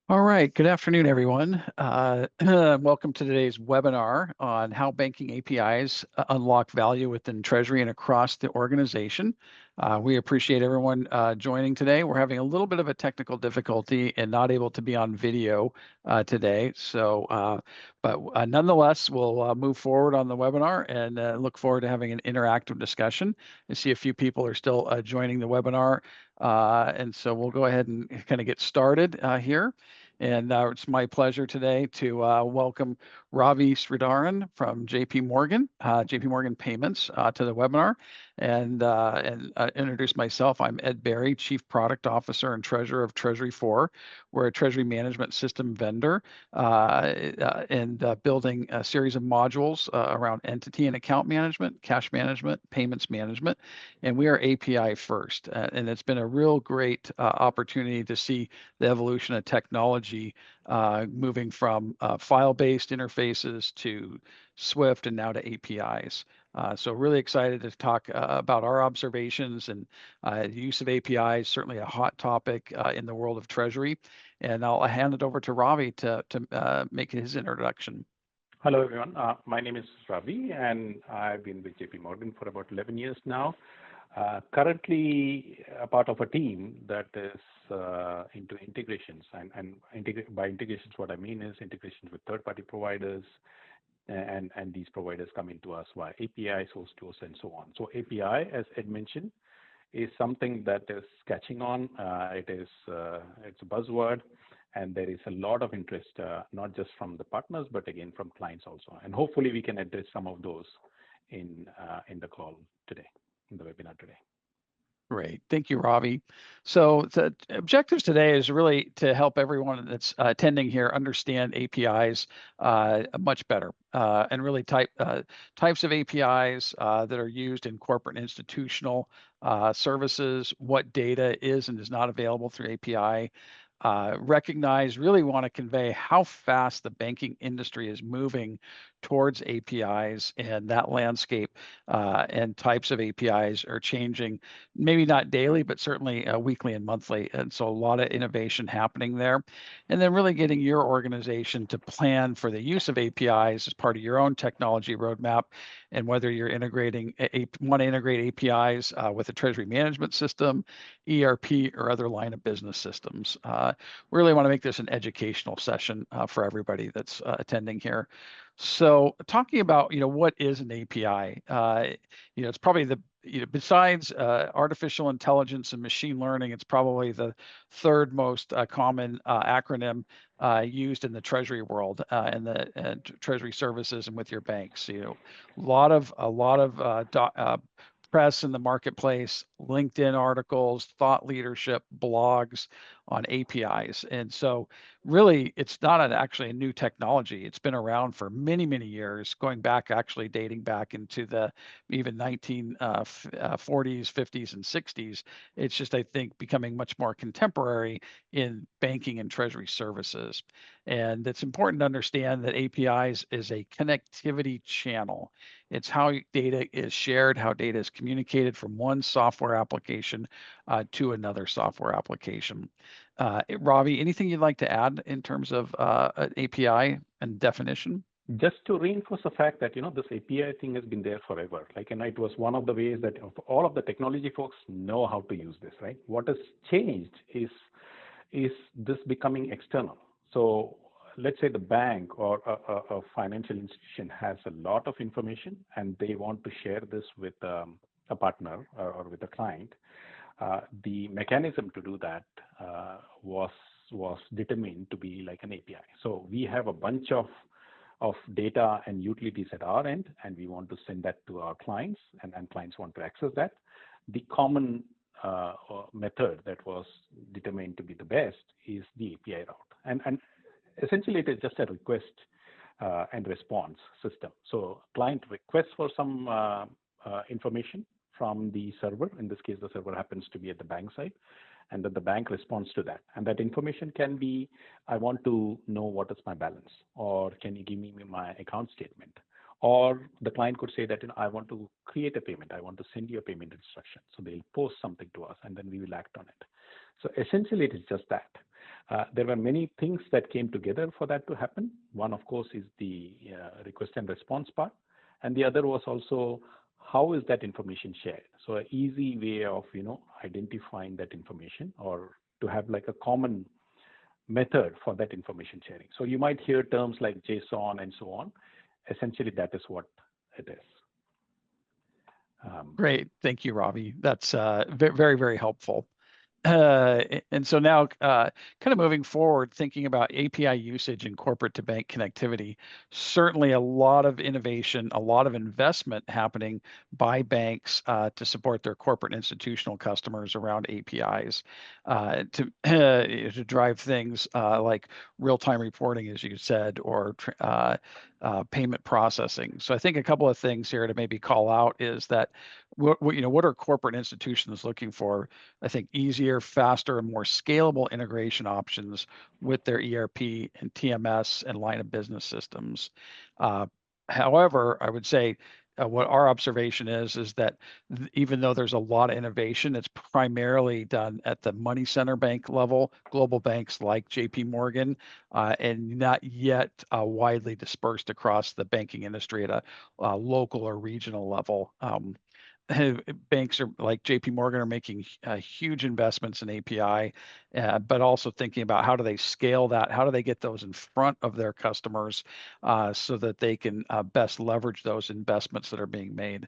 All right, good afternoon, everyone. Welcome to today's webinar on how banking APIs unlock value within Treasury and across the organization. We appreciate everyone joining today. We're having a little bit of a technical difficulty and not able to be on video today. But nonetheless, we'll move forward on the webinar and look forward to having an interactive discussion. I see a few people are still joining the webinar. And so we'll go ahead and kind of get started here. And it's my pleasure today to welcome Ravi Sridharan from JP Morgan, JP Morgan Payments, to the webinar, and introduce myself. I'm Ed Barry, Chief Product Officer and Treasurer of Treasury4. We're a treasury management system vendor and building a series of modules around entity and account management, cash management, payments management, and we are API first. And it's been a real great opportunity to see the evolution of technology moving from file-based interfaces to Swift and now to APIs. So really excited to talk about our observations and the use of APIs, certainly a hot topic in the world of Treasury. And I'll hand it over to Ravi to make his introduction. Hello, everyone. My name is Ravi, and I've been with JP Morgan for about 11 years now. Currently, a part of a team that is into integrations. And by integrations, what I mean is integrations with third-party providers, and these providers come into us via API, source to us, and so on. So API, as Ed mentioned, is something that is catching on. It's a buzzword. And there is a lot of interest, not just from the partners, but again from clients also. And hopefully we can address some of those in the call today, in the webinar today. Great. Thank you, Ravi. So the objectives today is really to help everyone that's attending here understand APIs much better and really types of APIs that are used in corporate and institutional services, what data is and is not available through API. Really want to convey how fast the banking industry is moving towards APIs, and that landscape and types of APIs are changing, maybe not daily, but certainly weekly and monthly. And so a lot of innovation happening there. And then really getting your organization to plan for the use of APIs as part of your own technology roadmap, and whether you're want to integrate APIs with a treasury management system, ERP, or other line of business systems. We really want to make this an educational session for everybody that's attending here. So talking about, what is an API? It's probably besides artificial intelligence and machine learning, it's probably the third most common acronym used in the treasury world and the treasury services and with your banks. A lot of press in the marketplace, LinkedIn articles, thought leadership, blogs on APIs. And so really, it's not actually a new technology. It's been around for many, many years, going back, actually dating back into the even 1940s, 50s, and 60s. It's just, I think, becoming much more contemporary in banking and treasury services. And it's important to understand that APIs is a connectivity channel. It's how data is shared, how data is communicated from one software application to another software application. Ravi, anything you'd like to add in terms of an API and definition? Just to reinforce the fact that this API thing has been there forever. And it was one of the ways that all of the technology folks know how to use this, right? What has changed is this becoming external. So let's say the bank or a financial institution has a lot of information and they want to share this with a partner or with a client. The mechanism to do that was determined to be like an API. So we have a bunch of data and utilities at our end, and we want to send that to our clients, and clients want to access that. The common method that was determined to be the best is the API route. And essentially, it is just a request and response system. So client requests for some information from the server. In this case, the server happens to be at the bank side, and then the bank responds to that. And that information can be, I want to know what is my balance, or can you give me my account statement? Or the client could say that I want to create a payment. I want to send you a payment instruction. So they'll post something to us, and then we will act on it. So essentially, it is just that. There were many things that came together for that to happen. One, of course, is the request and response part, and the other was also how is that information shared. So an easy way of identifying that information, or to have like a common method for that information sharing. So you might hear terms like JSON and so on. Essentially, that is what it is. Great. Thank you, Ravi. That's very, very helpful. And so now, kind of moving forward, thinking about API usage and corporate to bank connectivity, certainly a lot of innovation, a lot of investment happening by banks to support their corporate and institutional customers around APIs to drive things like real-time reporting, as you said, or payment processing. So I think a couple of things here to maybe call out is that what are corporate institutions looking for? I think easier, faster, and more scalable integration options with their ERP and TMS and line of business systems. However, I would say what our observation is that even though there's a lot of innovation, it's primarily done at the money center bank level, global banks like JP Morgan, and not yet widely dispersed across the banking industry at a local or regional level. Banks are like JP Morgan are making huge investments in API, but also thinking about how do they scale that? How do they get those in front of their customers so that they can best leverage those investments that are being made?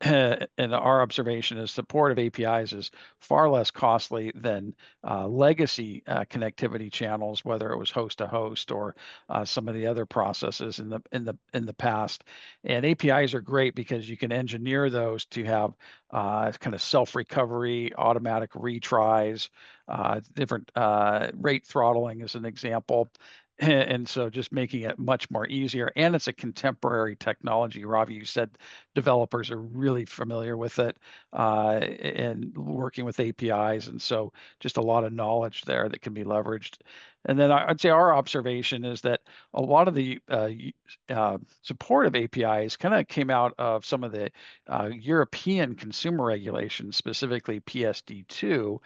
And our observation is support of APIs is far less costly than legacy connectivity channels, whether it was host to host or some of the other processes in the past. And APIs are great because you can engineer those to have kind of self-recovery, automatic retries, different rate throttling as an example. And so just making it much more easier. And it's a contemporary technology. Ravi, you said developers are really familiar with it and working with APIs. And so just a lot of knowledge there that can be leveraged. And then I'd say our observation is that a lot of the support of APIs kind of came out of some of the European consumer regulations, specifically PSD2,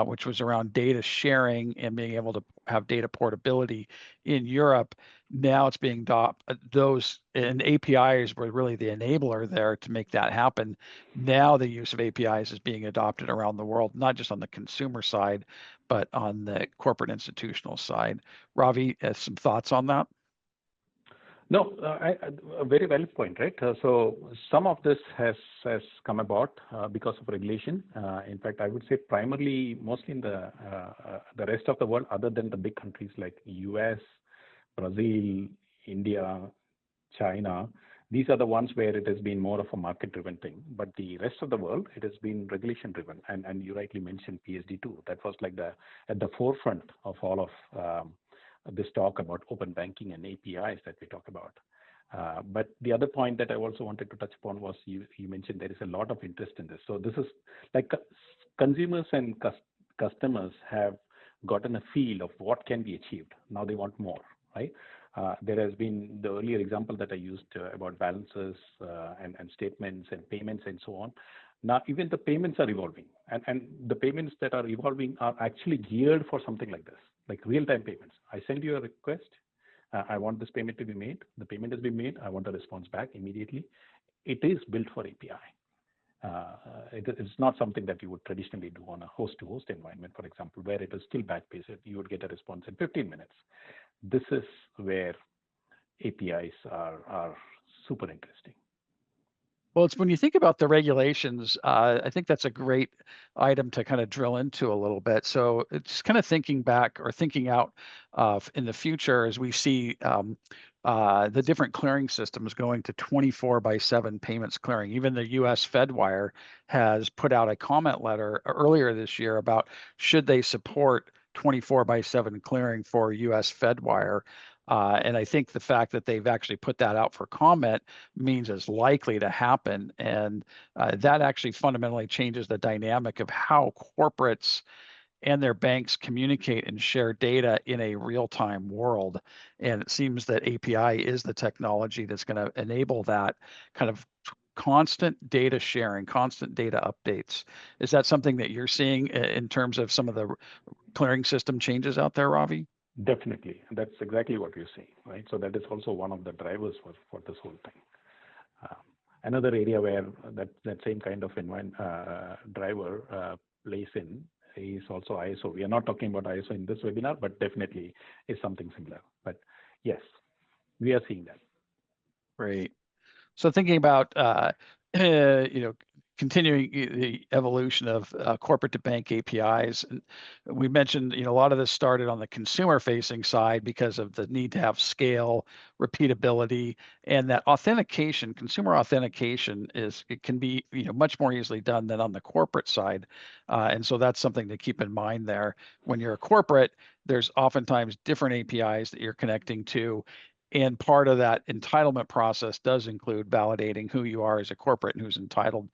which was around data sharing and being able to have data portability in Europe. Now it's being those, and APIs were really the enabler there to make that happen. Now the use of APIs is being adopted around the world, not just on the consumer side, but on the corporate institutional side. Ravi, some thoughts on that? No, a very valid point, right? So some of this has come about because of regulation. In fact, I would say primarily, mostly in the rest of the world, other than the big countries like US, Brazil, India, China. These are the ones where it has been more of a market-driven thing. But the rest of the world, it has been regulation-driven. And you rightly mentioned PSD2. That was like at the forefront of all of this talk about open banking and APIs that we talk about. But the other point that I also wanted to touch upon was you mentioned there is a lot of interest in this. So this is like consumers and customers have gotten a feel of what can be achieved. Now they want more, right? There has been the earlier example that I used about balances and statements and payments and so on. Now, even the payments are evolving, and the payments that are evolving are actually geared for something like this, like real-time payments. I send you a request. I want this payment to be made. The payment has been made. I want a response back immediately. It is built for API. It's not something that you would traditionally do on a host-to-host environment, for example, where it is still batch-based. You would get a response in 15 minutes. This is where APIs are super interesting. Well, it's when you think about the regulations, I think that's a great item to kind of drill into a little bit. So it's kind of thinking back or thinking out in the future as we see the different clearing systems going to 24/7 payments clearing. Even the US Fedwire has put out a comment letter earlier this year about should they support 24/7 clearing for US Fedwire. And I think the fact that they've actually put that out for comment means it's likely to happen. And that actually fundamentally changes the dynamic of how corporates and their banks communicate and share data in a real-time world. And it seems that API is the technology that's going to enable that kind of constant data sharing, constant data updates. Is that something that you're seeing in terms of some of the clearing system changes out there, Ravi? Definitely. That's exactly what you're saying, right? So that is also one of the drivers for this whole thing. Um, Another area where that same kind of driver plays in is also ISO. We are not talking about ISO in this webinar, but definitely is something similar. But yes, we are seeing that. Great. So thinking about you know, continuing the evolution of corporate to bank APIs, and we mentioned, you know, a lot of this started on the consumer facing side because of the need to have scale, repeatability, and that authentication. Consumer authentication it can be, you know, much more easily done than on the corporate side, and so that's something to keep in mind there. When you're a corporate, there's oftentimes different APIs that you're connecting to, and part of that entitlement process does include validating who you are as a corporate and who's entitled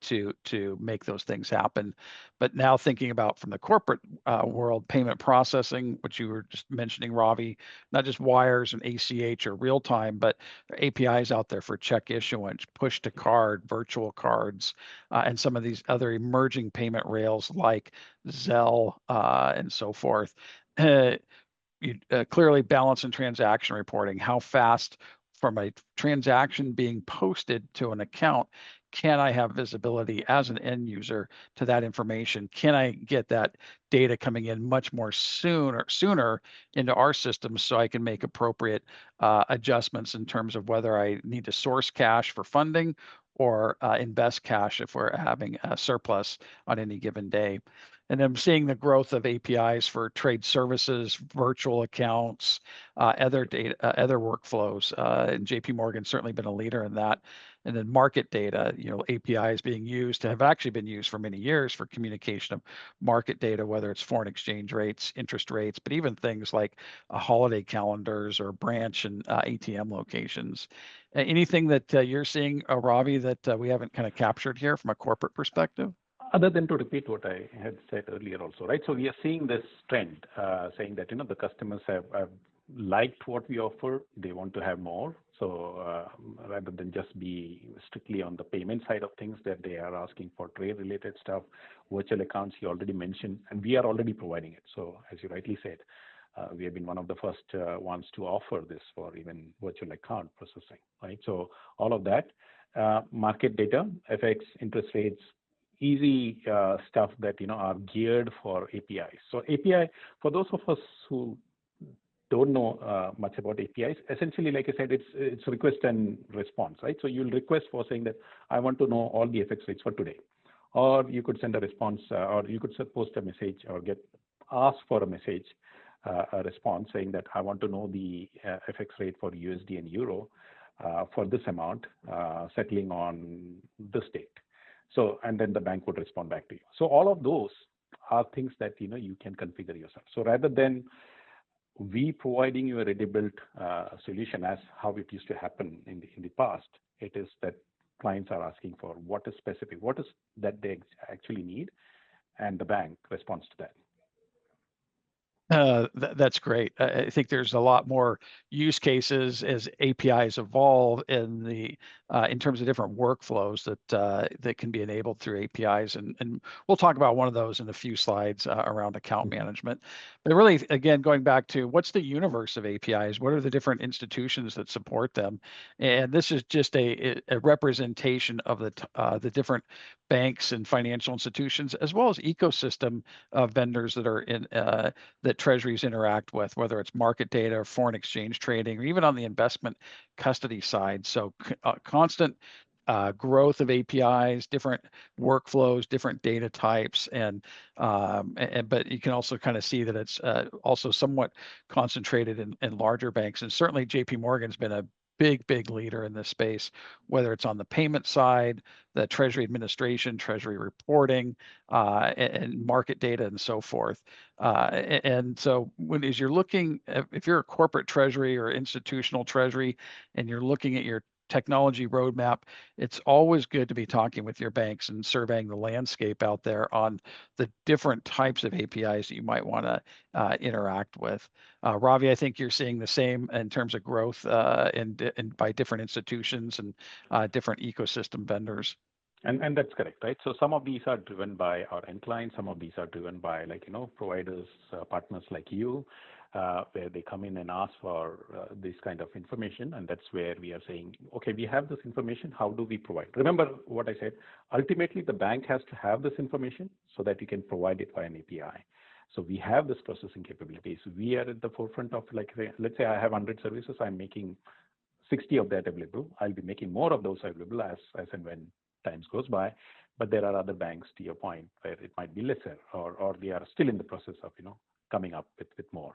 to make those things happen. But now thinking about from the corporate world, payment processing, which you were just mentioning, Ravi, not just wires and ACH or real time, but APIs out there for check issuance, push to card, virtual cards, and some of these other emerging payment rails like Zelle and so forth. You clearly balance and transaction reporting. How fast from a transaction being posted to an account can I have visibility as an end user to that information? Can I get that data coming in much more sooner into our systems so I can make appropriate adjustments in terms of whether I need to source cash for funding or invest cash if we're having a surplus on any given day. And I'm seeing the growth of APIs for trade services, virtual accounts, other data, other workflows. And JP Morgan certainly been a leader in that. And then market data, you know, APIs being used have actually been used for many years for communication of market data, whether it's foreign exchange rates, interest rates, but even things like holiday calendars or branch and ATM locations. Anything that you're seeing, Ravi, that we haven't kind of captured here from a corporate perspective? Other than to repeat what I had said earlier also, right? So we are seeing this trend saying that, the customers have liked what we offer. They want to have more. So rather than just be strictly on the payment side of things, that they are asking for trade related stuff, virtual accounts you already mentioned, and we are already providing it. So as you rightly said, we have been one of the first ones to offer this for even virtual account processing, right? So all of that, market data, FX, interest rates, easy stuff that are geared for APIs. So API, for those of us who don't know much about APIs, essentially, like I said, it's request and response, right? So you'll request for saying that I want to know all the FX rates for today, or you could send a response, or you could post a message or ask for a message, a response saying that I want to know the FX rate for USD and Euro for this amount, settling on this date. So, and then the bank would respond back to you. So all of those are things that you can configure yourself. So rather than we providing you a ready-built solution as how it used to happen in the past, it is that clients are asking for what is specific, what is that they actually need, and the bank responds to that. That's great. I think there's a lot more use cases as APIs evolve in terms of different workflows that can be enabled through APIs, and we'll talk about one of those in a few slides around account management. But really, again, going back to what's the universe of APIs? What are the different institutions that support them? And this is just a representation of the different banks and financial institutions, as well as ecosystem vendors that are in that treasuries interact with, whether it's market data or foreign exchange trading, or even on the investment custody side. So constant growth of APIs, different workflows, different data types, but you can also kind of see that it's also somewhat concentrated in larger banks. And certainly JP Morgan's been a big leader in this space, whether it's on the payment side, the treasury administration, treasury reporting, and market data and so forth. And so as you're looking, if you're a corporate treasury or institutional treasury and you're looking at your technology roadmap, it's always good to be talking with your banks and surveying the landscape out there on the different types of APIs that you might want to interact with. Ravi, I think you're seeing the same in terms of growth in by different institutions and different ecosystem vendors. And that's correct, right? So some of these are driven by our end clients. Some of these are driven by providers, partners like you, where they come in and ask for this kind of information. And that's where we are saying, okay, we have this information. How do we provide? Remember what I said. Ultimately, the bank has to have this information so that you can provide it by an API. So we have this processing capabilities. We are at the forefront of, let's say I have 100 services. I'm making 60 of that available. I'll be making more of those available as and when times goes by. But there are other banks, to your point, where it might be lesser, or they are still in the process of coming up with more.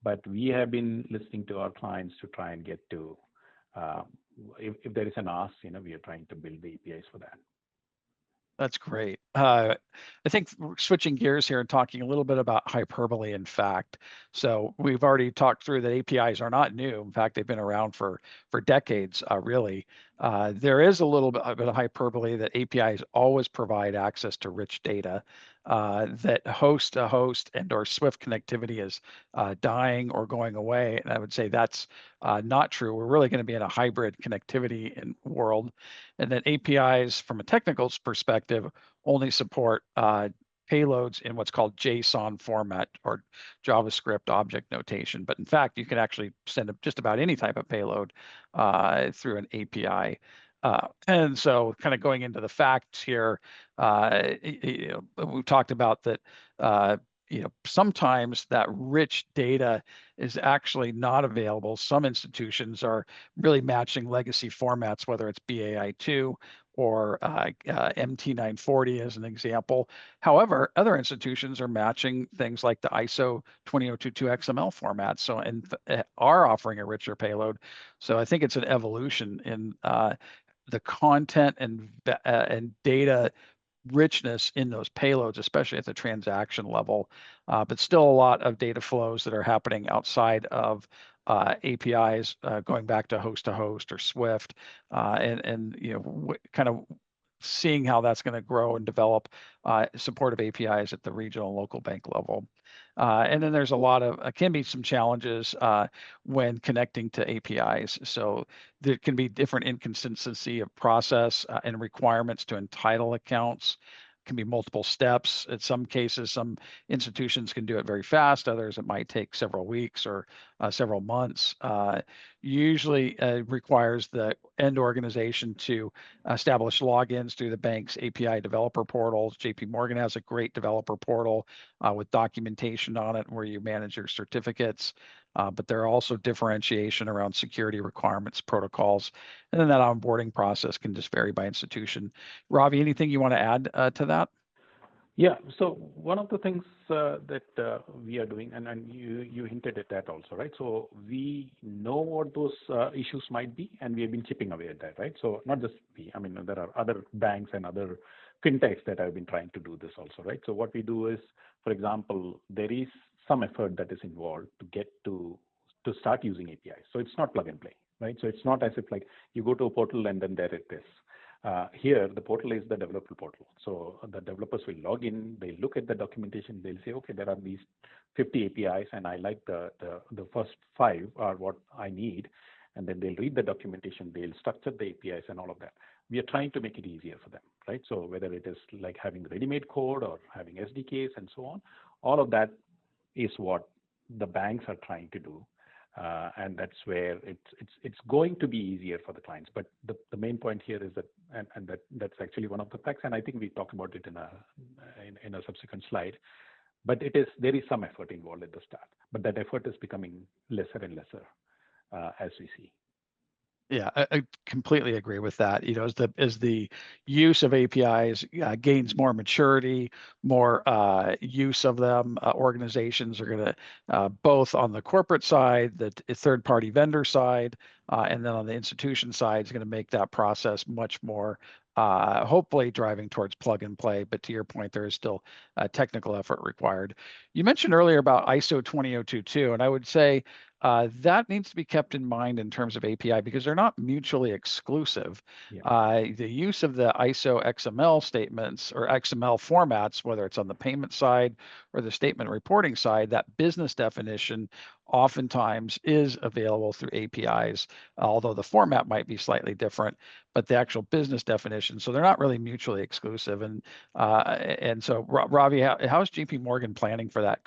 But we have been listening to our clients to try and get to if there is an ask, we are trying to build the APIs for that. That's great. I think we're switching gears here and talking a little bit about hyperbole in fact. So we've already talked through that APIs are not new. In fact, they've been around for decades, really. There is a little bit of hyperbole that APIs always provide access to rich data, that host-to-host and or Swift connectivity is dying or going away. And I would say that's not true. We're really going to be in a hybrid connectivity world, and that APIs, from a technical perspective, only support payloads in what's called JSON format or JavaScript object notation. But in fact, you can actually send just about any type of payload through an API. And so kind of going into the facts here, we've talked about that, sometimes that rich data is actually not available. Some institutions are really matching legacy formats, whether it's BAI2 or MT940 as an example. However, other institutions are matching things like the ISO 20022 XML format, so and are offering a richer payload. So I think it's an evolution in the content and data richness in those payloads, especially at the transaction level, but still a lot of data flows that are happening outside of APIs, going back to host or Swift, and kind of seeing how that's going to grow and develop support of APIs at the regional and local bank level. And then there's a lot of, can be some challenges when connecting to APIs. So there can be different inconsistency of process and requirements to entitle accounts. Can be multiple steps. In some cases, some institutions can do it very fast. Others, it might take several weeks or several months. Usually requires the end organization to establish logins through the bank's API developer portals. JP Morgan has a great developer portal with documentation on it where you manage your certificates. But there are also differentiation around security requirements, protocols, and then that onboarding process can just vary by institution. Ravi, anything you want to add to that? Yeah. So one of the things that we are doing, and you hinted at that also, right? So we know what those issues might be, and we have been chipping away at that, right? So not just we, I mean, there are other banks and other fintechs that have been trying to do this also, right? So what we do is, for example, there is some effort that is involved to get to start using APIs. So it's not plug and play, right? So it's not as if like you go to a portal and then there it is. Here, the portal is the developer portal. So the developers will log in, they look at the documentation, they'll say, okay, there are these 50 APIs, and I like the first 5 are what I need. And then they'll read the documentation, they'll structure the APIs and all of that. We are trying to make it easier for them, right? So whether it is like having ready-made code or having SDKs and so on, all of that is what the banks are trying to do. And that's where it's going to be easier for the clients. But the main point here is that, and that's actually one of the facts, and I think we talked about it in a subsequent slide. But there is some effort involved at the start, but that effort is becoming lesser and lesser as we see. Yeah, I completely agree with that. As the use of APIs gains more maturity, more use of them, organizations are going to, both on the corporate side, the third-party vendor side, and then on the institution side, is going to make that process much more hopefully driving towards plug and play. But to your point, there is still technical effort required. You mentioned earlier about ISO 20022, and I would say that needs to be kept in mind in terms of API because they're not mutually exclusive. The use of the ISO XML statements or XML formats, whether it's on the payment side or the statement reporting side, that business definition oftentimes is available through APIs, although the format might be slightly different, but the actual business definition. So they're not really mutually exclusive. And so Ravi, how's JP Morgan planning for that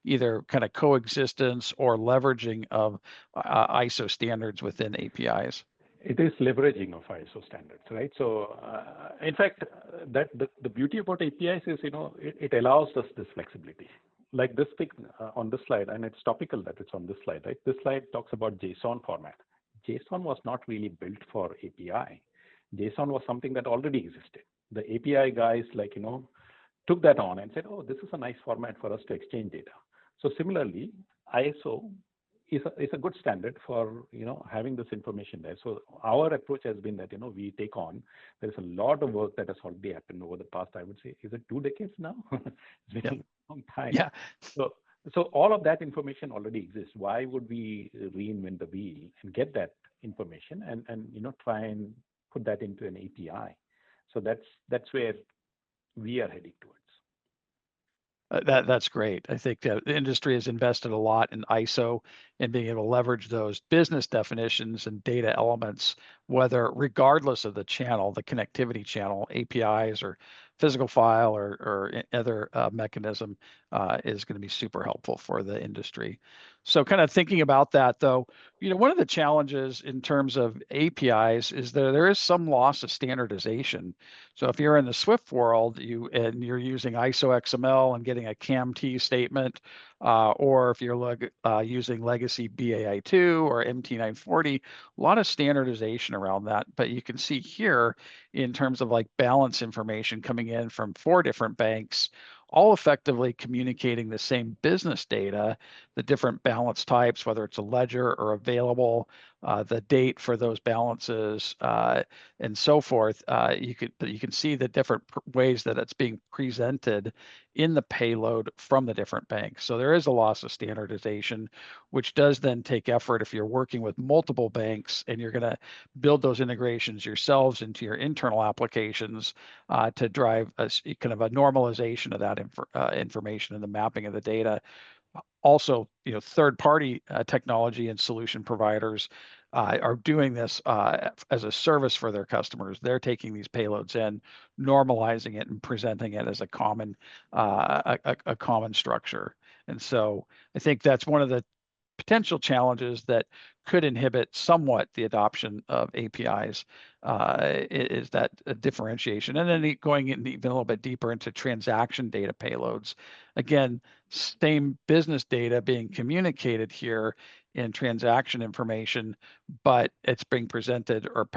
either kind of coexistence or leveraging of ISO standards within APIs? It is leveraging of ISO standards, right? So, in fact, that the beauty about APIs is, it allows us this flexibility. Like this thing on this slide, and it's topical that it's on this slide, right? This slide talks about JSON format. JSON was not really built for API. JSON was something that already existed. The API guys, took that on and said, oh, this is a nice format for us to exchange data. So similarly, ISO is a good standard for having this information there. So our approach has been that we take on. There's a lot of work that has already happened over the past. I would say, is it 2 decades now? It's been a long time. Yeah. So all of that information already exists. Why would we reinvent the wheel and get that information and try and put that into an API? So that's where we are heading towards. That's great. I think that the industry has invested a lot in ISO and being able to leverage those business definitions and data elements, whether regardless of the channel, the connectivity channel, APIs or physical file or other mechanism is going to be super helpful for the industry. So kind of thinking about that though, one of the challenges in terms of APIs is that there is some loss of standardization. So if you're in the Swift world, you're using ISO XML and getting a CAMT statement, or if you're using legacy BAI2 or MT940, a lot of standardization around that. But you can see here in terms of like balance information coming in from 4 different banks, all effectively communicating the same business data, the different balance types, whether it's a ledger or available, the date for those balances, and so forth. You can see the different ways that it's being presented in the payload from the different banks. So there is a loss of standardization, which does then take effort if you're working with multiple banks and you're going to build those integrations yourselves into your internal applications to drive kind of a normalization of that information and the mapping of the data. Also, third-party technology and solution providers are doing this as a service for their customers. They're taking these payloads in, normalizing it, and presenting it as a common structure. And so I think that's one of the potential challenges that could inhibit somewhat the adoption of APIs is that differentiation. And then going in even a little bit deeper into transaction data payloads. Again, same business data being communicated here in transaction information, but it's being presented or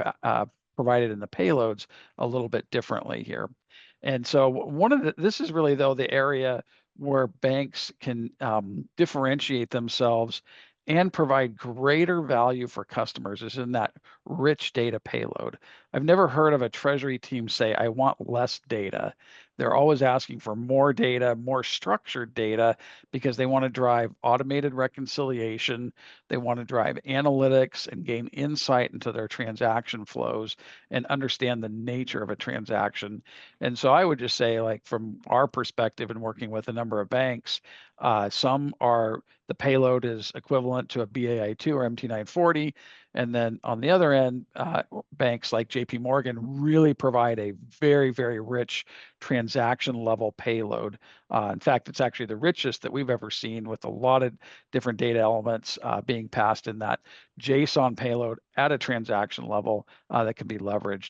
provided in the payloads a little bit differently here. And so this is really though the area where banks can differentiate themselves and provide greater value for customers is in that rich data payload. I've never heard of a treasury team say, I want less data. They're always asking for more data, more structured data, because they want to drive automated reconciliation. They want to drive analytics and gain insight into their transaction flows and understand the nature of a transaction. And so I would just say, like from our perspective and working with a number of banks, the payload is equivalent to a BAI2 or MT940. And then on the other end, banks like JP Morgan really provide a very, very rich transaction level payload. In fact, it's actually the richest that we've ever seen, with a lot of different data elements being passed in that JSON payload at a transaction level that can be leveraged.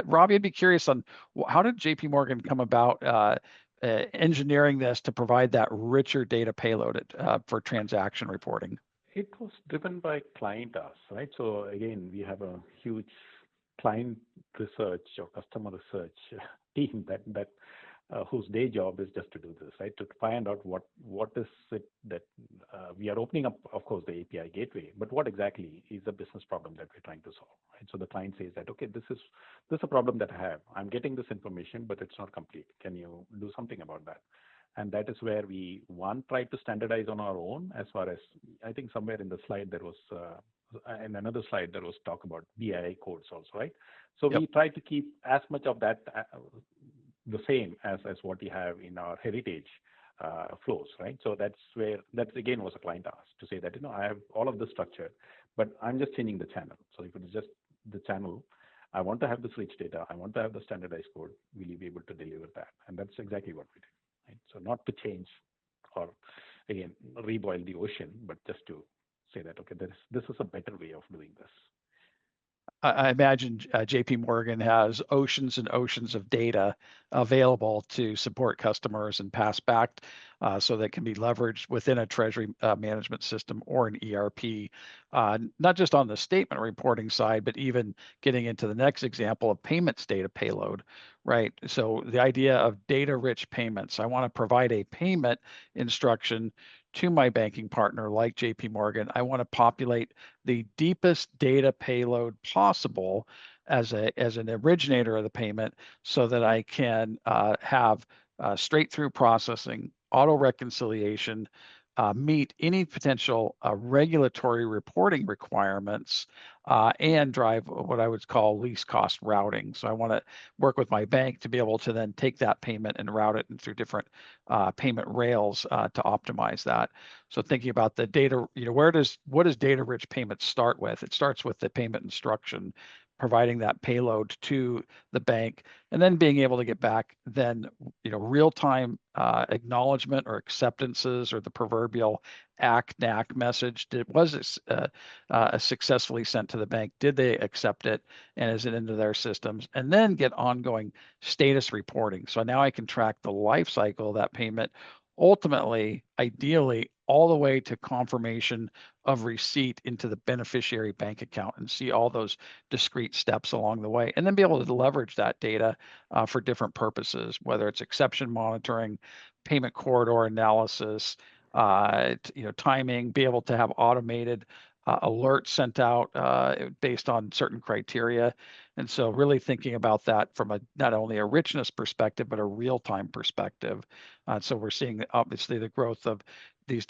Robbie, I'd be curious on how did JP Morgan come about engineering this to provide that richer data payload for transaction reporting? It was driven by client asks, right? So again, we have a huge client research or customer research team that whose day job is just to do this, right? To find out what is it that we are opening up, of course, the API gateway, but what exactly is the business problem that we're trying to solve, right? So the client says that, okay, this is a problem that I have. I'm getting this information, but it's not complete. Can you do something about that? And that is where we try to standardize on our own. As far as I think somewhere in the slide there was. In another slide, there was talk about BII codes also, right? So Yep. we try to keep as much of that the same as what we have in our heritage flows, right? So that again was a client ask to say that, I have all of the structure, but I'm just changing the channel. So if it is just the channel, I want to have this rich data, I want to have the standardized code, will you be able to deliver that? And that's exactly what we did, right? So not to change or again reboil the ocean, but just to say that, okay, this is a better way of doing this. I imagine JP Morgan has oceans and oceans of data available to support customers and pass back so that can be leveraged within a treasury management system or an ERP, not just on the statement reporting side, but even getting into the next example of payments data payload, right? So the idea of data rich payments, I want to provide a payment instruction to my banking partner like JP Morgan. I want to populate the deepest data payload possible as an originator of the payment so that I can have straight through processing, auto reconciliation, meet any potential regulatory reporting requirements, and drive what I would call least cost routing. So I want to work with my bank to be able to then take that payment and route it through different payment rails to optimize that. So thinking about the data, what does data rich payments start with? It starts with the payment instruction, providing that payload to the bank, and then being able to get back then, real-time acknowledgement or acceptances or the proverbial ACK/NACK message. Was it successfully sent to the bank? Did they accept it? And is it into their systems? And then get ongoing status reporting. So now I can track the life cycle of that payment, ultimately, ideally, all the way to confirmation of receipt into the beneficiary bank account and see all those discrete steps along the way, and then be able to leverage that data for different purposes, whether it's exception monitoring, payment corridor analysis, timing, be able to have automated alerts sent out based on certain criteria. And so really thinking about that from not only a richness perspective, but a real-time perspective. So we're seeing obviously the growth of these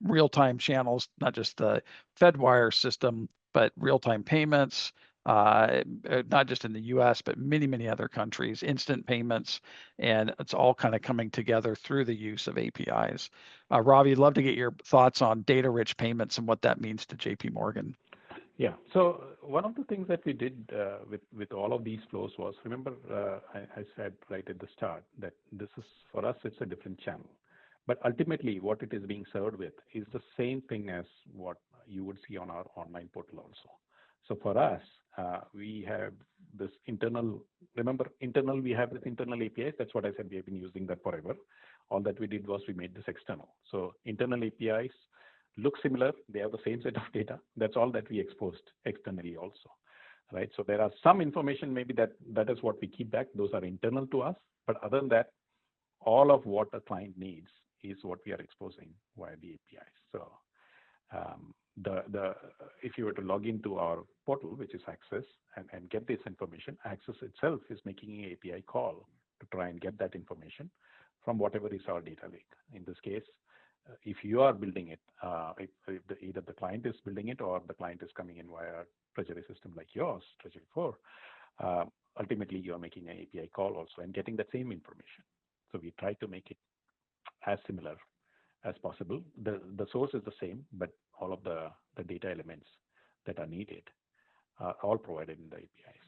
real-time channels, not just the Fedwire system, but real-time payments, not just in the US, but many, many other countries, instant payments, and it's all kind of coming together through the use of APIs. Ravi, I'd love to get your thoughts on data-rich payments and what that means to JP Morgan. Yeah. So one of the things that we did with all of these flows was, remember, I said right at the start that this is, for us, it's a different channel. But ultimately, what it is being served with is the same thing as what you would see on our online portal also. So for us, we have this internal, remember, we have this internal APIs. That's what I said. We have been using that forever. All that we did was we made this external. So internal APIs look similar. They have the same set of data. That's all that we exposed externally also, right? So there are some information maybe that is what we keep back. Those are internal to us. But other than that, all of what a client needs is what we are exposing via the APIs. So if you were to log into our portal, which is Access, and get this information, Access itself is making an API call to try and get that information from whatever is our data lake. In this case, if you are building it, either the client is building it or the client is coming in via a treasury system like yours, Treasury4, ultimately you are making an API call also and getting the same information. So we try to make it as similar as possible. The source is the same, but all of the data elements that are needed are all provided in the APIs.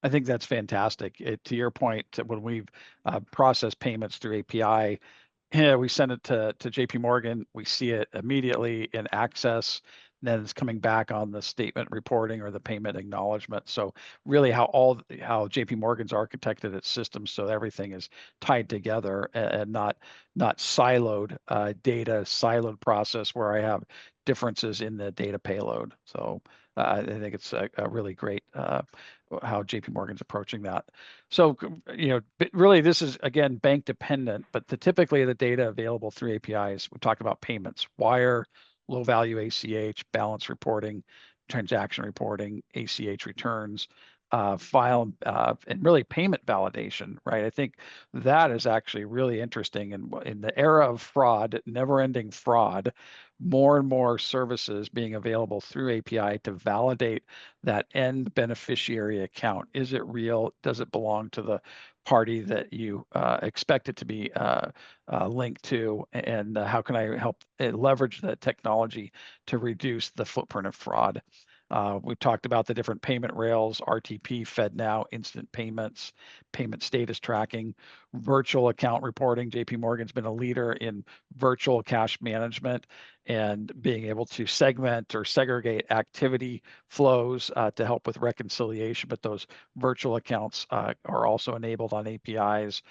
I think that's fantastic. To your point, when we've processed payments through API, we send it to JP Morgan, we see it immediately in Access, then it's coming back on the statement reporting or the payment acknowledgement. So really how JP Morgan's architected its systems so everything is tied together and not siloed data, siloed process where I have differences in the data payload. So I think it's a really great how JP Morgan's approaching that. So, really this is, again, bank dependent, but typically the data available through APIs, we talked about payments, wire, low value ACH, balance reporting, transaction reporting, ACH returns, file, and really payment validation, right? I think that is actually really interesting. And in the era of fraud, never ending fraud, more and more services being available through API to validate that end beneficiary account. Is it real? Does it belong to the party that you expect it to be linked to? And how can I help leverage that technology to reduce the footprint of fraud? We talked about the different payment rails, RTP, FedNow, instant payments, payment status tracking, virtual account reporting. JP Morgan's been a leader in virtual cash management and being able to segment or segregate activity flows to help with reconciliation. But those virtual accounts are also enabled on APIs.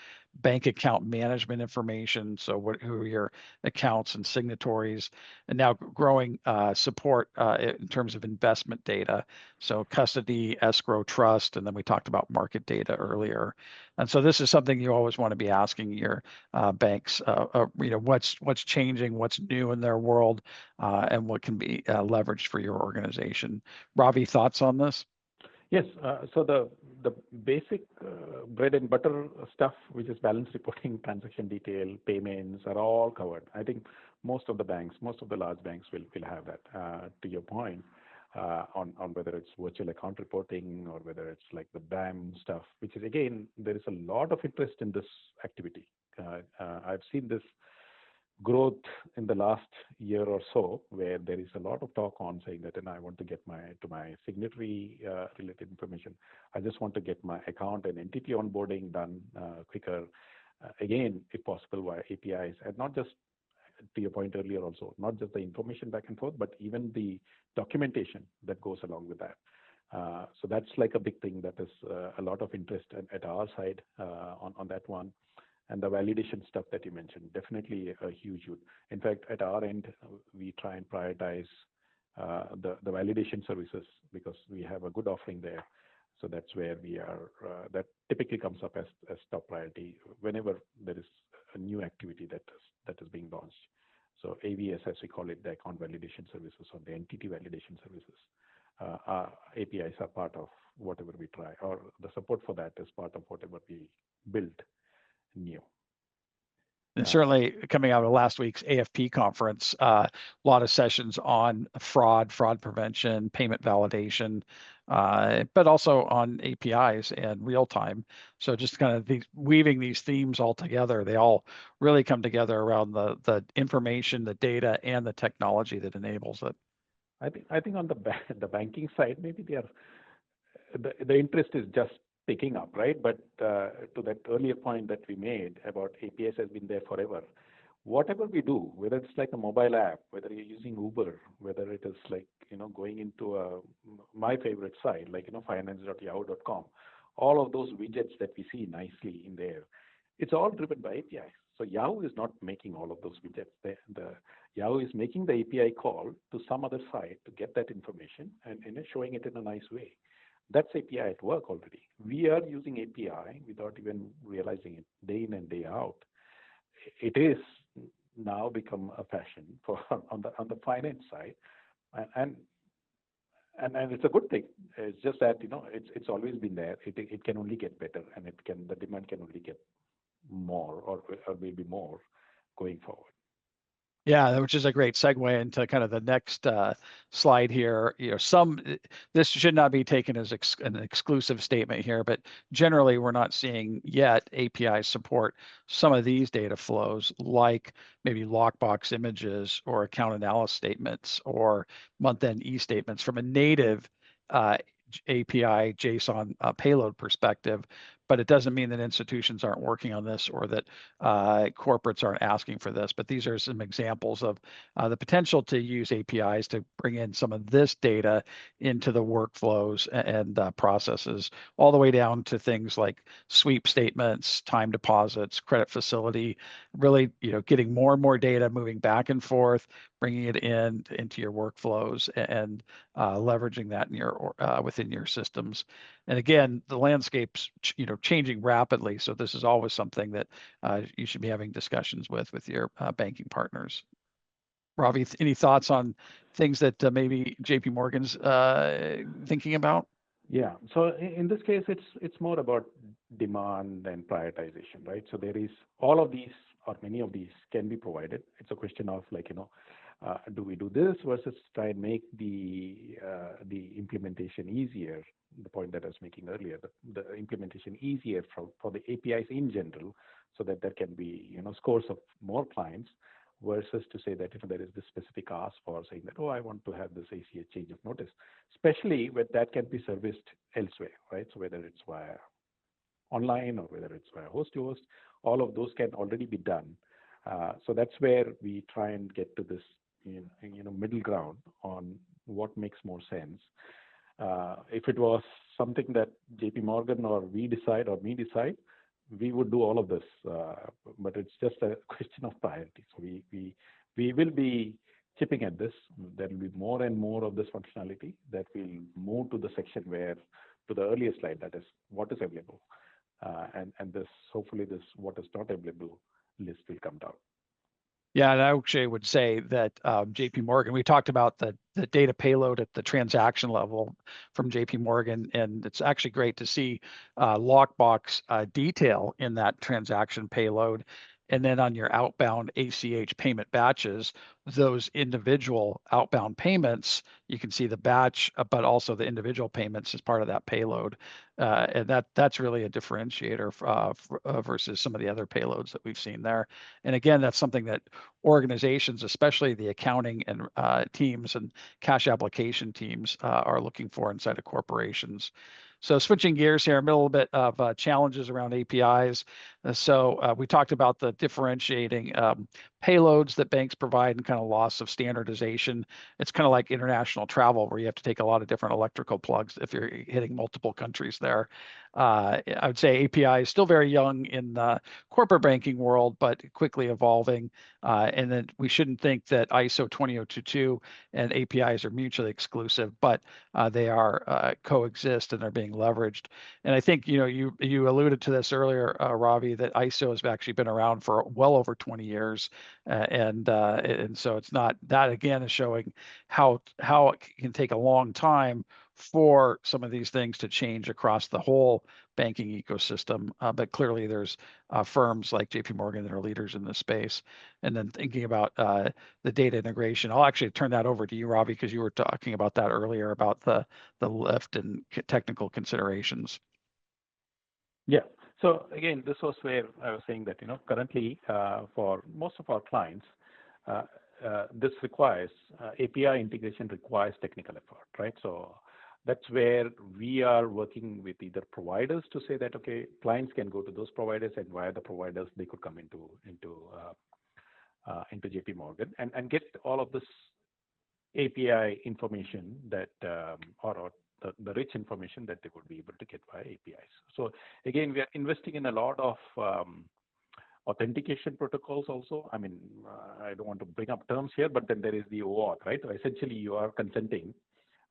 Bank account management information, so who are your accounts and signatories, and now growing support in terms of investment data, so custody, escrow, trust, and then we talked about market data earlier. And so this is something you always want to be asking your banks, what's changing, what's new in their world, and what can be leveraged for your organization. Ravi, thoughts on this? Yes. So the basic bread and butter stuff, which is balance reporting, transaction detail, payments, are all covered. I think most of the banks, most of the large banks will have that. To your point, on whether it's virtual account reporting or whether it's like the BAM stuff, which is, again, there is a lot of interest in this activity. I've seen this growth in the last year or so, where there is a lot of talk on saying that, and I want to get my signatory related information. I just want to get my account and entity onboarding done quicker. Again, if possible, via APIs, and not just, to your point earlier also, not just the information back and forth, but even the documentation that goes along with that. So that's like a big thing that is a lot of interest at our side on that one. And the validation stuff that you mentioned, definitely a huge. In fact, at our end, we try and prioritize the validation services because we have a good offering there. So that's where we are. That typically comes up as top priority whenever there is a new activity that is being launched. So AVS, as we call it, the account validation services or the entity validation services, APIs are part of whatever we try, or the support for that is part of whatever we build new. And certainly coming out of last week's AFP conference, a lot of sessions on fraud prevention, payment validation, but also on APIs and real time. So just kind of weaving these themes all together, they all really come together around the information, the data, and the technology that enables it. I think on the banking side, maybe the interest is just picking up, right? But to that earlier point that we made about APIs has been there forever. Whatever we do, whether it's like a mobile app, whether you're using Uber, whether it is like going into my favorite site like finance.yahoo.com, all of those widgets that we see nicely in there, it's all driven by APIs. So Yahoo is not making all of those widgets. The Yahoo is making the API call to some other site to get that information and showing it in a nice way. That's API at work already. We are using API without even realizing it, day in and day out. It is now become a fashion for on the finance side, and it's a good thing. It's just that it's always been there. It can only get better, and the demand can only get more or maybe more going forward. Yeah, which is a great segue into kind of the next slide here. This should not be taken as an exclusive statement here, but generally we're not seeing yet API support some of these data flows, like maybe lockbox images or account analysis statements or month-end e-statements from a native API JSON payload perspective. But it doesn't mean that institutions aren't working on this or that corporates aren't asking for this. But these are some examples of the potential to use APIs to bring in some of this data into the workflows and processes, all the way down to things like sweep statements, time deposits, credit facility, really getting more and more data moving back and forth, bringing it into your workflows and leveraging that in your within your systems. And again, the landscape's changing rapidly, so this is always something that you should be having discussions with your banking partners. Ravi, any thoughts on things that maybe JP Morgan's thinking about? Yeah. So in this case, it's more about demand and prioritization, right? So there is all of these or many of these can be provided. It's a question of like, do we do this versus try and make the implementation easier? The point that I was making earlier, the implementation easier for the APIs in general, so that there can be scores of more clients versus to say that there is this specific ask for saying that, oh, I want to have this ACH change of notice, especially when that can be serviced elsewhere, right? So whether it's via online or whether it's via host to host, all of those can already be done. So that's where we try and get to this middle ground on what makes more sense. If it was something that JP Morgan or we decide or me decide, we would do all of this, but it's just a question of priority. So we will be chipping at this. There will be more and more of this functionality that will move to the section where, to the earlier slide, that is what is available, and this hopefully this what is not available list will come down. Yeah, and I actually would say that JP Morgan, we talked about the data payload at the transaction level from JP Morgan, and it's actually great to see lockbox detail in that transaction payload. And then on your outbound ACH payment batches, those individual outbound payments, you can see the batch, but also the individual payments as part of that payload. And that's really a differentiator versus some of the other payloads that we've seen there. And again, that's something that organizations, especially the accounting and teams and cash application teams, are looking for inside of corporations. So switching gears here, a little bit of challenges around APIs. So we talked about the differentiating payloads that banks provide and kind of loss of standardization. It's kind of like international travel where you have to take a lot of different electrical plugs if you're hitting multiple countries there. I would say API is still very young in the corporate banking world, but quickly evolving. And then we shouldn't think that ISO 20022 and APIs are mutually exclusive, but they are coexist and they're being leveraged. And I think you alluded to this earlier, Ravi, that ISO has actually been around for well over 20 years, and so it's not that again is showing how it can take a long time for some of these things to change across the whole banking ecosystem. But clearly, there's firms like JP Morgan that are leaders in this space. And then thinking about the data integration, I'll actually turn that over to you, Ravi, because you were talking about that earlier about the lift and technical considerations. Yeah. So again, this was where I was saying that currently for most of our clients, this requires API integration requires technical effort, right? So that's where we are working with either providers to say that okay, clients can go to those providers, and via the providers they could come into JP Morgan and get all of this API information that or the rich information that they would be able to get via APIs. So again, we are investing in a lot of authentication protocols also. I mean, I don't want to bring up terms here, but then there is the OAuth, right? So essentially, you are consenting.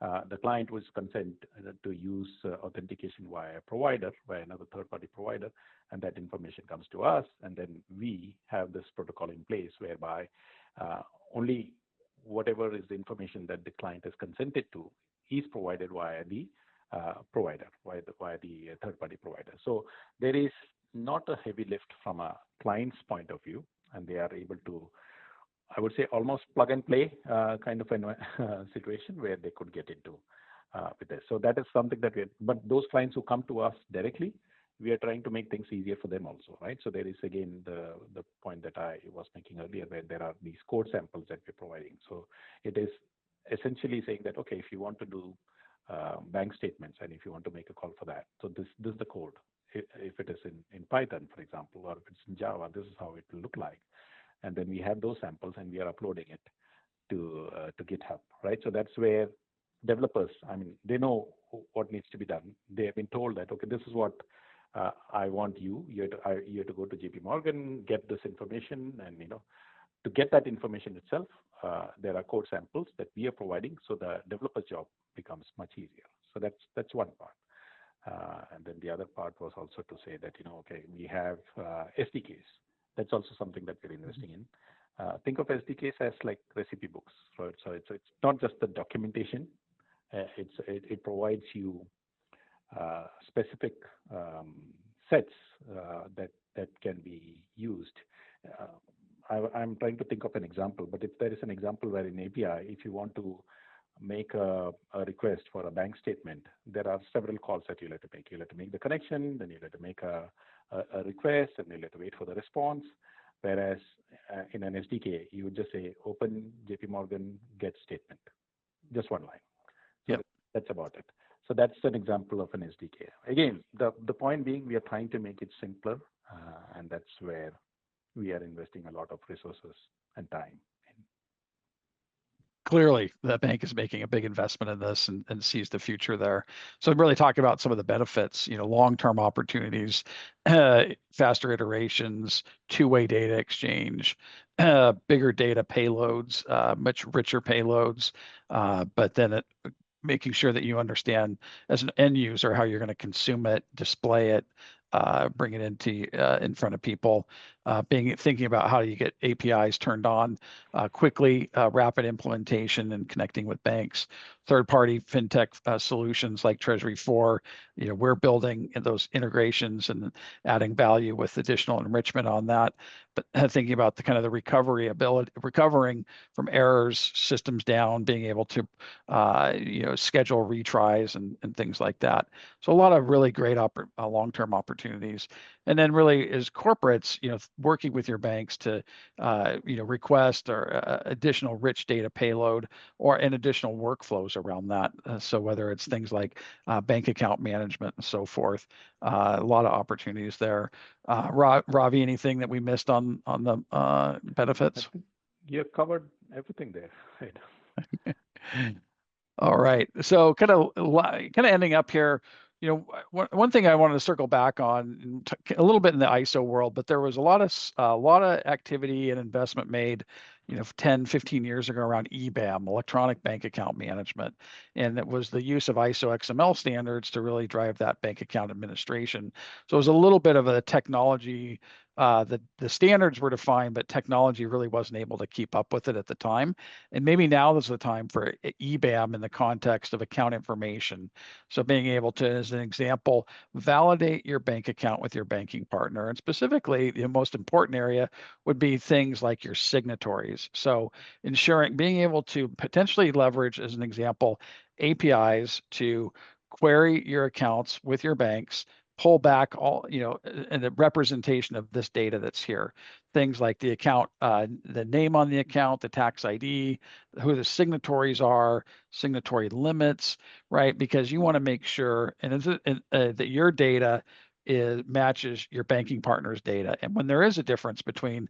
The client was consent to use authentication via a provider, via another third-party provider, and that information comes to us, and then we have this protocol in place whereby only whatever is the information that the client has consented to is provided via the provider, via the third-party provider. So there is not a heavy lift from a client's point of view, and they are able to, I would say, almost plug and play kind of a situation where they could get into with this. So that is something that but those clients who come to us directly, we are trying to make things easier for them also, right? So there is again the point that I was making earlier, where there are these code samples that we're providing. So it is essentially saying that okay, if you want to do bank statements and if you want to make a call for that, so this is the code. If it is in Python, for example, or if it's in Java, this is how it will look like. And then we have those samples and we are uploading it to GitHub, right? So that's where developers, I mean, they know what needs to be done. They have been told that okay, this is what I want you. You have to go to JP Morgan, get this information, and to get that information itself, there are code samples that we are providing, so the developer's job becomes much easier. So that's one part. And then the other part was also to say that, okay, we have SDKs. That's also something that we're investing in. Think of SDKs as like recipe books, right? So it's not just the documentation. It provides you specific sets that can be used. I'm trying to think of an example, but if there is an example where in API, if you want to make a request for a bank statement, there are several calls that you'll have to make. You'll have to make the connection, then you'll have to make a request, and you'll have to wait for the response. Whereas in an SDK, you would just say, open JP Morgan get statement, just one line. So yep. That's about it. So that's an example of an SDK. Again, the point being, we are trying to make it simpler, and that's where we are investing a lot of resources and time. Clearly, the bank is making a big investment in this and sees the future there. So I'm really talking about some of the benefits, long-term opportunities, faster iterations, two-way data exchange, bigger data payloads, much richer payloads, but then making sure that you understand as an end user how you're going to consume it, display it, bring it into in front of people, thinking about how you get APIs turned on quickly, rapid implementation, and connecting with banks. Third-party fintech solutions like Treasury4, we're building those integrations and adding value with additional enrichment on that. But thinking about the kind of the recovering from errors, systems down, being able to schedule retries and things like that. So a lot of really great long-term opportunities. And then really as corporates, working with your banks to request or additional rich data payload or an additional workflows around that. So whether it's things like bank account management and so forth, a lot of opportunities there. Ravi, anything that we missed on the benefits? You have covered everything there. Right. All right. So kind of ending up here, one thing I wanted to circle back on a little bit in the ISO world, but there was a lot of activity and investment made, 10, 15 years ago around EBAM, electronic bank account management. And it was the use of ISO XML standards to really drive that bank account administration. So it was a little bit of a technology, the standards were defined, but technology really wasn't able to keep up with it at the time. And maybe now is the time for EBAM in the context of account information. So being able to, as an example, validate your bank account with your banking partner. And specifically, the most important area would be things like your signatories. So being able to potentially leverage, as an example, APIs to query your accounts with your banks, pull back all, and the representation of this data that's here. Things like the account, the name on the account, the tax ID, who the signatories are, signatory limits, right? Because you want to make sure that your data matches your banking partner's data. And when there is a difference between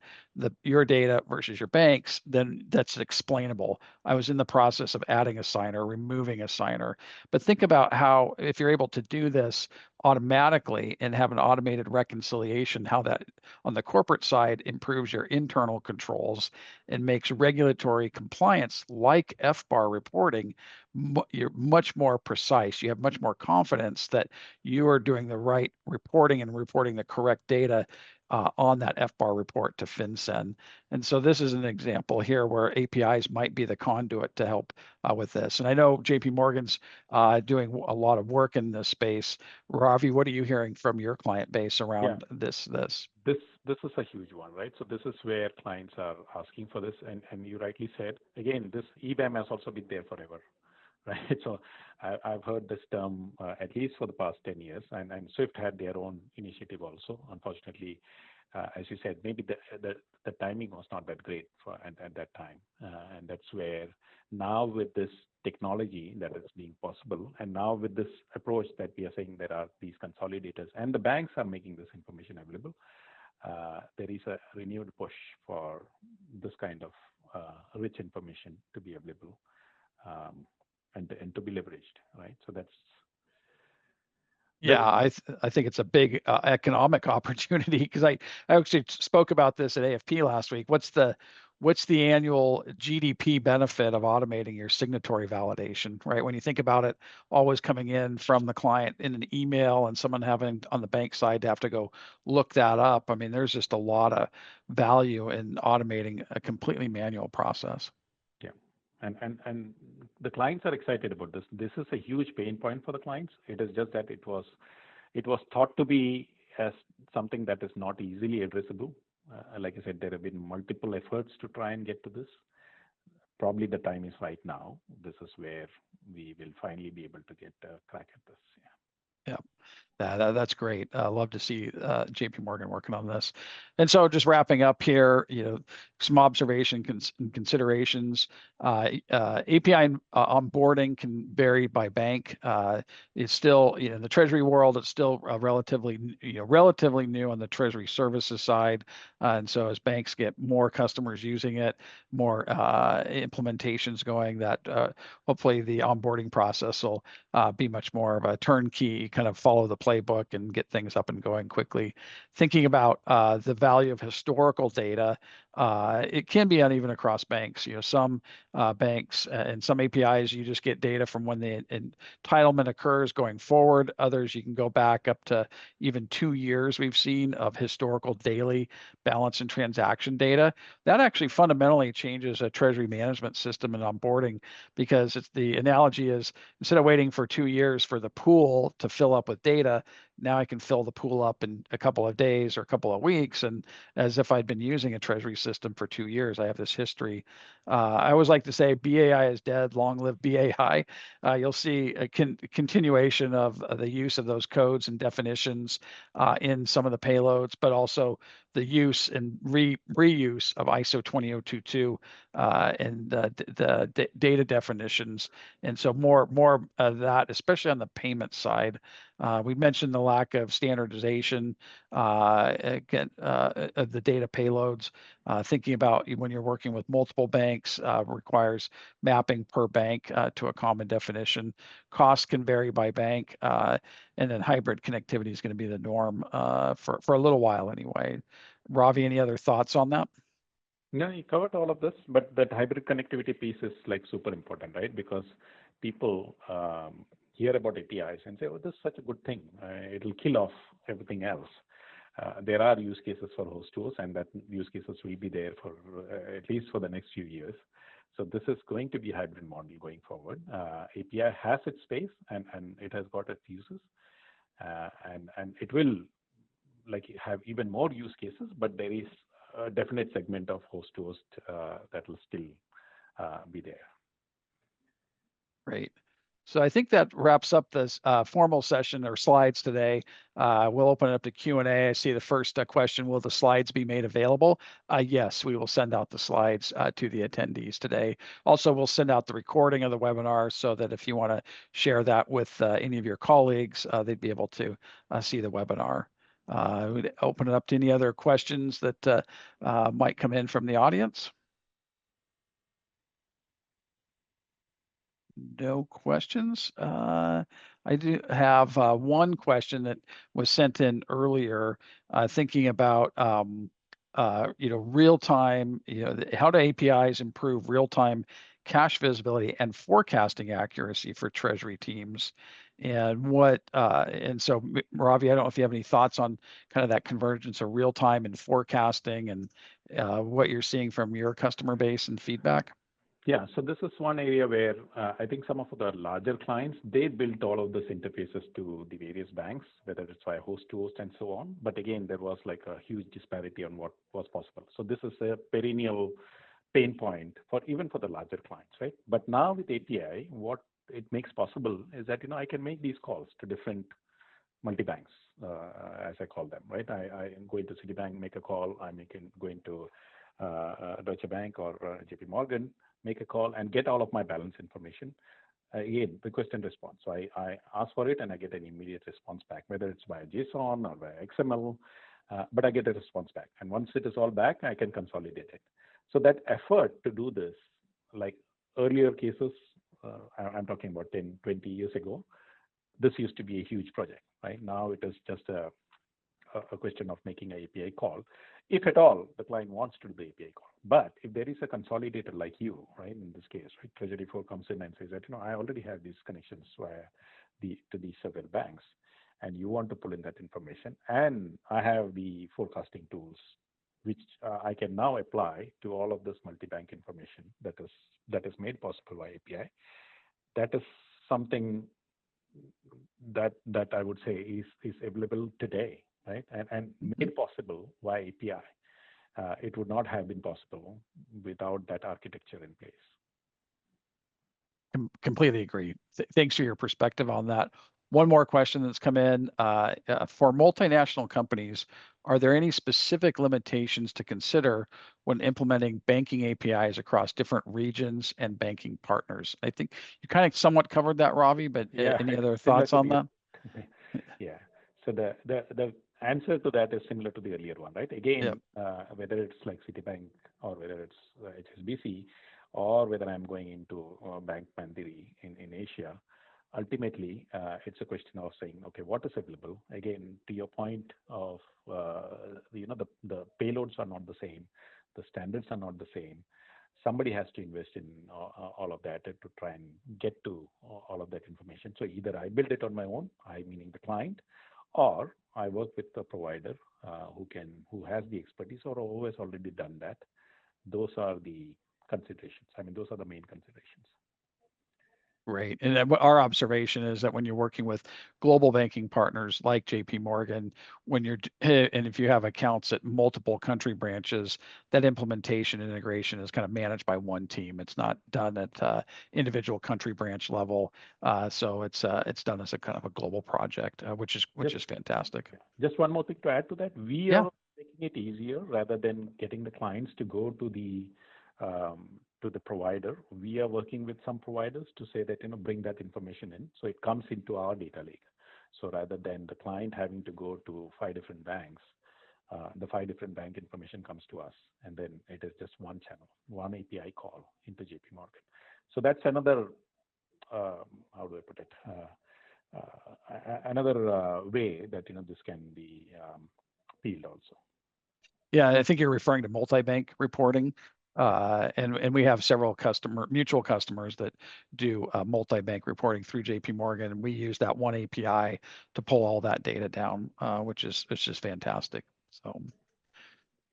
your data versus your bank's, then that's explainable. I was in the process of adding a signer, removing a signer. But think about how, if you're able to do this automatically and have an automated reconciliation, how that on the corporate side improves your internal controls and makes regulatory compliance like FBAR reporting, you're much more precise. You have much more confidence that you are doing the right reporting and reporting the correct data on that FBAR report to FinCEN. And so this is an example here where APIs might be the conduit to help with this. And I know JP Morgan's doing a lot of work in this space. Ravi, what are you hearing from your client base around this? This is a huge one, right? So this is where clients are asking for this, and you rightly said, again, this EBAM has also been there forever, right? So I've heard this term at least for the past 10 years, and Swift had their own initiative also. Unfortunately, as you said, maybe the timing was not that great at that time, and that's where now with this technology that is being possible, and now with this approach that we are saying there are these consolidators, and the banks are making this information available, there is a renewed push for this kind of rich information to be available and to be leveraged, right? So that's Yeah, I think it's a big economic opportunity because I actually spoke about this at AFP last week. What's what's the annual GDP benefit of automating your signatory validation, right? When you think about it, always coming in from the client in an email and someone having on the bank side to have to go look that up. I mean, there's just a lot of value in automating a completely manual process. Yeah. And the clients are excited about this. This is a huge pain point for the clients. It is just that it was thought to be as something that is not easily addressable. Like I said, there have been multiple efforts to try and get to this. Probably the time is right now. This is where we will finally be able to get a crack at this. Yeah. That's great. Love to see JP Morgan working on this. And so just wrapping up here, some observation and considerations. API onboarding can vary by bank. It's still, in the Treasury world, it's still relatively new on the Treasury services side. And so as banks get more customers using it, more implementations going, that hopefully the onboarding process will be much more of a turnkey, kind of follow the playbook and get things up and going quickly. Thinking about the value of historical data, it can be uneven across banks. Some banks and some APIs, you just get data from when the entitlement occurs going forward. Others, you can go back up to even 2 years we've seen of historical daily balance and transaction data. That actually fundamentally changes a treasury management system and onboarding, because the analogy is, instead of waiting for 2 years for the pool to fill up with data, now I can fill the pool up in a couple of days or a couple of weeks. And as if I'd been using a treasury system for 2 years, I have this history. I always like to say BAI is dead, long live BAI. You'll see a continuation of the use of those codes and definitions in some of the payloads, but also the use and reuse of ISO 20022 and the data definitions. And so more of that, especially on the payment side. We mentioned the lack of standardization of the data payloads. Thinking about when you're working with multiple banks requires mapping per bank to a common definition. Costs can vary by bank, and then hybrid connectivity is going to be the norm for a little while anyway. Ravi, any other thoughts on that? No, you covered all of this, but that hybrid connectivity piece is like super important, right? Because people hear about APIs and say, "Oh, this is such a good thing. It'll kill off everything else." There are use cases for host tools, and that use cases will be there for at least for the next few years. So this is going to be a hybrid model going forward. API has its space, and it has got its uses, and it will like have even more use cases, but there is a definite segment of host to host that will still be there. Great. So I think that wraps up this formal session or slides today. We'll open it up to Q&A. I see the first question: will the slides be made available? Yes, we will send out the slides to the attendees today. Also, we'll send out the recording of the webinar so that if you want to share that with any of your colleagues, they'd be able to see the webinar. We'd open it up to any other questions that might come in from the audience. No questions. I do have one question that was sent in earlier, thinking about real time. How do APIs improve real time cash visibility and forecasting accuracy for treasury teams? And so Ravi, I don't know if you have any thoughts on kind of that convergence of real time and forecasting, and what you're seeing from your customer base and feedback. Yeah, so this is one area where I think some of the larger clients, they built all of these interfaces to the various banks, whether it's via host to host and so on. But again, there was like a huge disparity on what was possible. So this is a perennial pain point for even for the larger clients, right? But now with API, what it makes possible is that I can make these calls to different multi-banks, as I call them, right? I am going to Citibank, make a call. I'm going to Deutsche Bank or JP Morgan, make a call and get all of my balance information. Again, request and response. So I ask for it and I get an immediate response back, whether it's via JSON or via XML, but I get a response back. And once it is all back, I can consolidate it. So that effort to do this, like earlier cases, I'm talking about 10, 20 years ago, this used to be a huge project, right? Now it is just a question of making an API call, if at all the client wants to do the API call. But if there is a consolidator like you, right, in this case, right, Treasury4 comes in and says that, I already have these connections via to these several banks, and you want to pull in that information, and I have the forecasting tools, which I can now apply to all of this multi-bank information that is made possible by API. That is something that I would say is available today, right, and made possible by API. It would not have been possible without that architecture in place. Completely agree. Thanks for your perspective on that. One more question that's come in. For multinational companies, are there any specific limitations to consider when implementing banking APIs across different regions and banking partners? I think you kind of somewhat covered that, Ravi, but Yeah, any it's other similar thoughts to on the that? yeah. So the answer to that is similar to the earlier one, right? Yep. Again, whether it's like Citibank or whether it's HSBC or whether I'm going into Bank Mandiri in Asia, ultimately it's a question of saying, okay, what is available? Again, to your point of the payloads are not the same, the standards are not the same. Somebody has to invest in all of that to try and get to all of that information. So either I build it on my own, I meaning the client, or I work with a provider who has the expertise or who has already done that. Those are the considerations. I mean, those are the main considerations. Right. And then our observation is that when you're working with global banking partners like JP Morgan, when you're, and if you have accounts at multiple country branches, that implementation integration is kind of managed by one team. It's not done at individual country branch level. So it's done as a kind of a global project, which is fantastic. Just one more thing to add to that. We Yeah. are making it easier rather than getting the clients to go to the provider. We are working with some providers to say that bring that information in, so it comes into our data lake. So rather than the client having to go to 5 different banks, the 5 different bank information comes to us, and then it is just one channel, one API call into JP Morgan. So that's another how do I put it? Another way that this can be peeled also. Yeah, I think you're referring to multi-bank reporting. And we have several mutual customers that do multi-bank reporting through JP Morgan, and we use that one API to pull all that data down, which is just fantastic. So.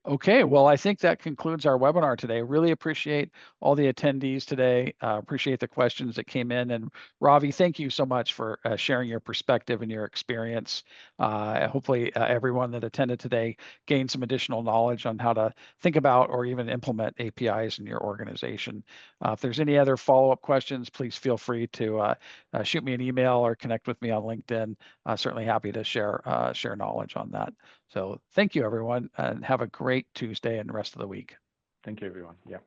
Okay, well, I think that concludes our webinar today. Really appreciate all the attendees today. Appreciate the questions that came in. And Ravi, thank you so much for sharing your perspective and your experience. Hopefully everyone that attended today gained some additional knowledge on how to think about or even implement APIs in your organization. If there's any other follow-up questions, please feel free to shoot me an email or connect with me on LinkedIn. Certainly happy to share knowledge on that. So thank you, everyone, and have a great Tuesday and the rest of the week. Thank you, everyone. Yeah.